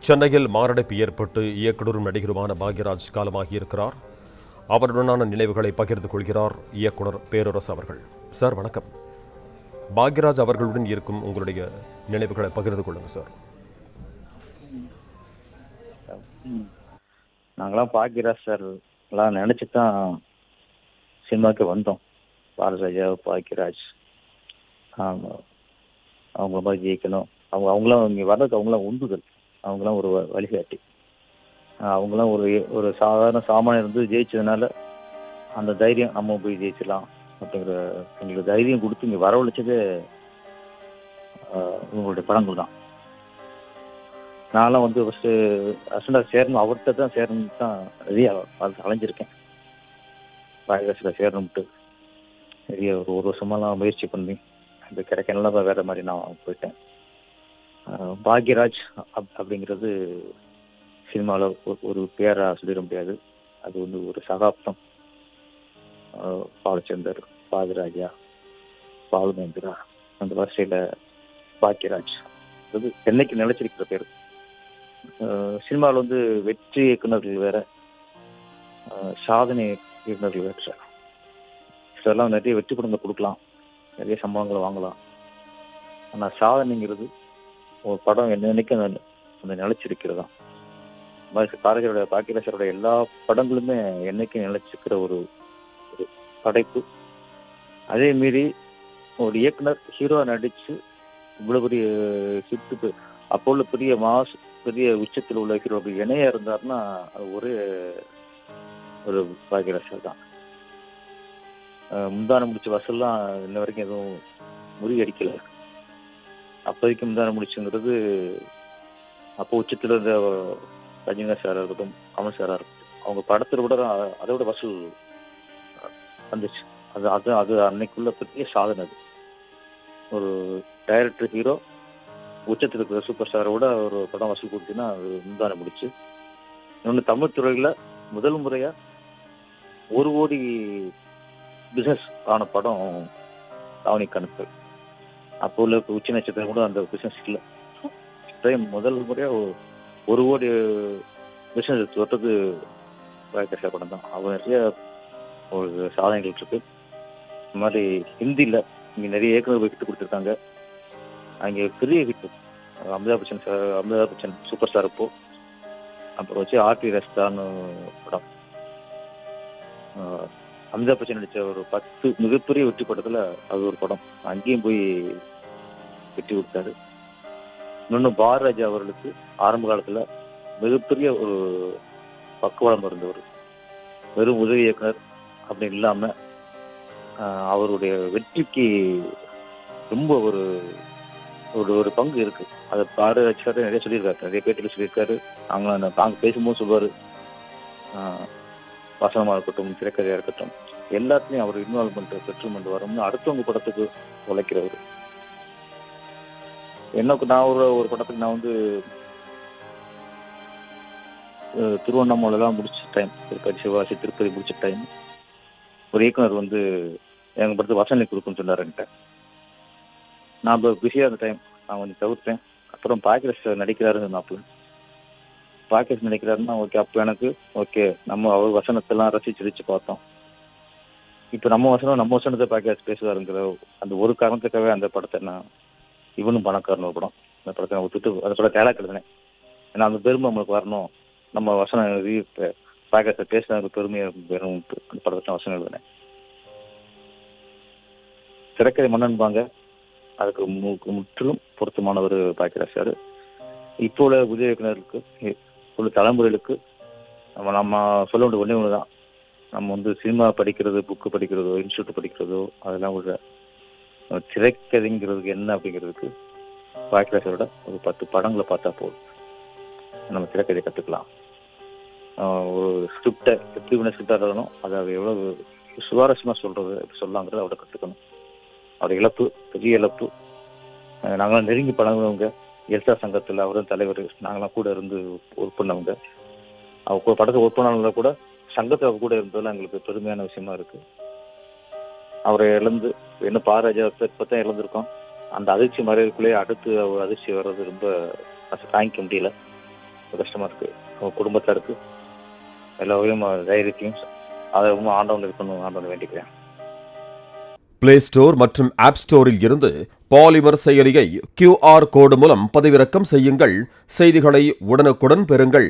சென்னையில் மாரடைப்பு ஏற்பட்டு இயக்குனரும் நடிகருமான பாக்யராஜ் காலமாகியிருக்கிறார். அவருடனான நினைவுகளை பகிர்ந்து கொள்கிறார் இயக்குனர் பேரரசு அவர்கள். சார் வணக்கம். பாக்யராஜ் அவர்களுடன் இருக்கும் உங்களுடைய நினைவுகளை பகிர்ந்து கொள்ளுங்க சார். நாங்களாம் பாக்யராஜ் சார் எல்லாம் நினச்சி தான் சினிமாவுக்கு வந்தோம். பாரதிராஜா, பாக்யராஜ் அவங்கள மாதிரி ஜெயிக்கணும். அவங்களாம் இங்கே வர்றதுக்கு அவங்களாம் உந்துதல், அவங்களாம் ஒரு வழிகாட்டி. அவங்களாம் ஒரு சாதாரண சாமானியர் இருந்து ஜெயிச்சதுனால அந்த தைரியம் நம்ம போய் ஜெயிச்சிடலாம் அப்படிங்கிற எங்களுக்கு தைரியம் கொடுத்து இங்கே வரவழைச்சதே இவங்களுடைய படங்கள் தான். நான்லாம் வந்து ஃபஸ்ட்டு அசண்டாக சேரணும், அவர்கிட்ட தான் சேரணும்னு தான் நிறைய அலைஞ்சிருக்கேன். பாக்யராஜில் சேரணும்ட்டு நிறைய ஒரு வருஷமாலாம் முயற்சி பண்ணி அது கிடைக்கனால வேறு மாதிரி நான் போயிட்டேன். பாக்யராஜ் அப்படிங்கிறது சினிமாவில் ஒரு பேராக சொல்லிட முடியாது. அது வந்து ஒரு சகாப்தம். பாலச்சந்தர், பாரதிராஜா, பாலுமேந்திரா, அந்த வரிசையில் பாக்யராஜ் அது என்னைக்கு நிலைச்சிருக்கிற பேர். சினிமாவில் வந்து வெற்றி இயக்குநர்கள் வேற, சாதனை இயக்குநர்கள் வேற. இதெல்லாம் நிறைய வெற்றி படங்கள் கொடுக்கலாம், நிறைய சம்பவங்களை வாங்கலாம். ஆனால் சாதனைங்கிறது ஒரு படம் என்னைக்கு அந்த நிலைச்சிருக்கிறதா. பாக்யராஜரோட எல்லா படங்களுமே என்னைக்கு நிலைச்சிருக்கிற ஒரு படைப்பு. அதே மீறி ஒரு இயக்குனர் ஹீரோ நடிச்சு இவ்வளவு பெரிய ஹிட்டு, அப்போ உள்ள பெரிய மாஸ், பெரிய உச்சத்தில் உள்ள ஹீரோ அப்படி இணையா இருந்தாருன்னா அது ஒரு பாக்யராஜர் தான். முந்தானம் முடிச்ச வசூல்லாம் இன்ன வரைக்கும் எதுவும் முறியடிக்கல. அப்போதைக்கு முந்தானம் முடிச்சுங்கிறது அப்போ உச்சத்தில் இருந்த ரஜினிகாந்த் சாராக இருக்கட்டும், கமல் சாராக இருக்கட்டும், அவங்க படத்தில் விட அதை விட வசூல் வந்துச்சு. அது அன்னைக்குள்ள பெரிய சாதனை. அது ஒரு டைரக்டர் ஹீரோ உச்சத்தில் இருக்கிற சூப்பர் ஸ்டாரை விட ஒரு படம் வசூல் கொடுத்தீங்கன்னா அது முந்தானம் முடிச்சு. இன்னொன்று தமிழ் துறையில் முதல் முறையாக 1 கோடி பிஸ்னஸ் ஆன படம் தாவணி கணக்கு. அப்போ உள்ள உச்ச நட்சத்திரம் கூட அந்த பிஸ்னஸ் இல்லை. முதல் முறையாக 1 கோடி பிஸ்னஸ் தொட்டது பாக்யராஜ் படம் தான். அவங்க நிறைய ஒரு சாதனைகள் இருக்கு. இந்த மாதிரி ஹிந்தியில் இங்கே நிறைய இயக்குநர்கள் ஹிட்டு கொடுத்துருக்காங்க. அங்கே பெரிய hit Amitabh Bachchan super star. இப்போ அப்புறம் வச்சு ஆர்டி ரஸ்தான்னு படம், அமிதாப் பச்சன் நடித்த ஒரு 10 மிகப்பெரிய வெற்றி படத்தில் அது ஒரு படம். அங்கேயும் போய் வெற்றி கொடுத்தாரு. இன்னொன்று பாரதிராஜா அவர்களுக்கு ஆரம்ப காலத்தில் மிகப்பெரிய ஒரு பக்குவம் இருந்தவர். வெறும் உதவி இயக்குனர் அப்படி இல்லாமல் அவருடைய வெற்றிக்கு ரொம்ப ஒரு ஒரு பங்கு இருக்கு. அதை பாரதிராஜா நிறைய சொல்லியிருக்காரு, நிறைய பேட்டியில் சொல்லியிருக்காரு. நாங்கள் பேசும்போது சொல்லுவார், வசனமாக இருக்கட்டும், திரைக்கதையாக இருக்கட்டும், எல்லாத்துலேயும் அவர் இன்வால்மெண்ட் பெற்றுமெண்ட் வரும்னு அடுத்தவங்க படத்துக்கு உழைக்கிறவர். நான் ஒரு படத்துக்கு நான் வந்து திருவண்ணாமலைலாம் முடிச்ச டைம், சிவாசி திருப்பதி முடிச்ச டைம், ஒரு இயக்குனர் வந்து எங்கள் படத்துக்கு வசனம் கொடுக்குன்னு சொன்னார் என்கிட்ட. நான் இப்போ பிஸியாக இருந்த டைம் நான் கொஞ்சம் தவிர்த்தேன். அப்புறம் பாக்யராஜ் நடிக்கிறாருன்னு சொன்னாப்புல. பாக்யராஜ் நடிக்கிறாருன்னா ஓகே. அப்போ எனக்கு ஓகே, நம்ம அவர் வசனத்தெல்லாம் ரசிச்சு பார்த்தோம். இப்போ நம்ம வசனத்தை பாக்யராஜ் பேசுவாருங்கிற அந்த ஒரு காரணத்துக்காகவே அந்த படத்தை நான் இவனும் பணக்காரன் ஒரு படம், அந்த படத்தை நான் ஒத்துட்டு அதை சொல்ல தேலாக எழுதினேன். ஏன்னா அந்த பெருமை நம்மளுக்கு வரணும், நம்ம வசனம் எழுதி பாக்யராஜ் பேசுனதுக்கு பெருமையை வேணும், அந்த படத்தை வசனம் எழுதினேன். திரைக்கதை மன்னன்பாங்க, அதுக்கு முற்றிலும் பொருத்தமானவர் பாக்யராஜ் சார். இப்போ உள்ள புதிய இயக்குநருக்கு, உள்ள தலைமுறைகளுக்கு நம்ம சொல்ல வேண்டிய ஒன்றே ஒன்று தான். நம்ம வந்து சினிமா படிக்கிறது, புக்கு படிக்கிறதோ, இன்ஸ்டியூட் படிக்கிறதோ, அதெல்லாம் ஒரு திரைக்கதைங்கிறதுக்கு என்ன அப்படிங்கிறதுக்கு பாக்யராஜோட ஒரு 10 படங்களை பார்த்தா போதும், நம்ம திரைக்கதை கற்றுக்கலாம். ஒரு ஸ்கிரிப்டை எப்படி வேணும் ஸ்கிரிப்டாக இருக்கணும், அதை எவ்வளோ சுவாரஸ்யமாக சொல்லலாங்கிறத அவரை கற்றுக்கணும். அவருடைய இழப்பு பெரிய இழப்பு. நாங்களாம் நெருங்கி பழகுனவங்க, எல்சா சங்கத்தில் அவரும் தலைவர், நாங்களாம் கூட இருந்து ஒர்க் பண்ணவங்க. அவங்க படத்தை ஒர்க் பண்ணவங்கள கூட சங்கத்தில் அவர் கூட இருந்ததெல்லாம் எங்களுக்கு பெருமையான விஷயமா இருக்குது. அவரை இழந்து இன்னும் பாரதிராஜா இப்போ தான் இழந்திருக்கோம். அந்த அதிர்ச்சி மறைவுக்குள்ளேயே அடுத்து அதிர்ச்சி வர்றது ரொம்ப தாங்கிக்க முடியல. கஷ்டமாக இருக்குது. அவங்க குடும்பத்தாருக்கு எல்லா வகையும் தைரியத்தையும் அதை ஆண்டவன் இருக்கணும், ஆண்டவன் வேண்டிக்கிறேன். பிளே ஸ்டோர் மற்றும் ஆப் ஸ்டோரில் இருந்து பாலிமர் செயலியை QR கோடு மூலம் பதிவிறக்கம் செய்யுங்கள். செய்திகளை உடனுக்குடன் பெறுங்கள்.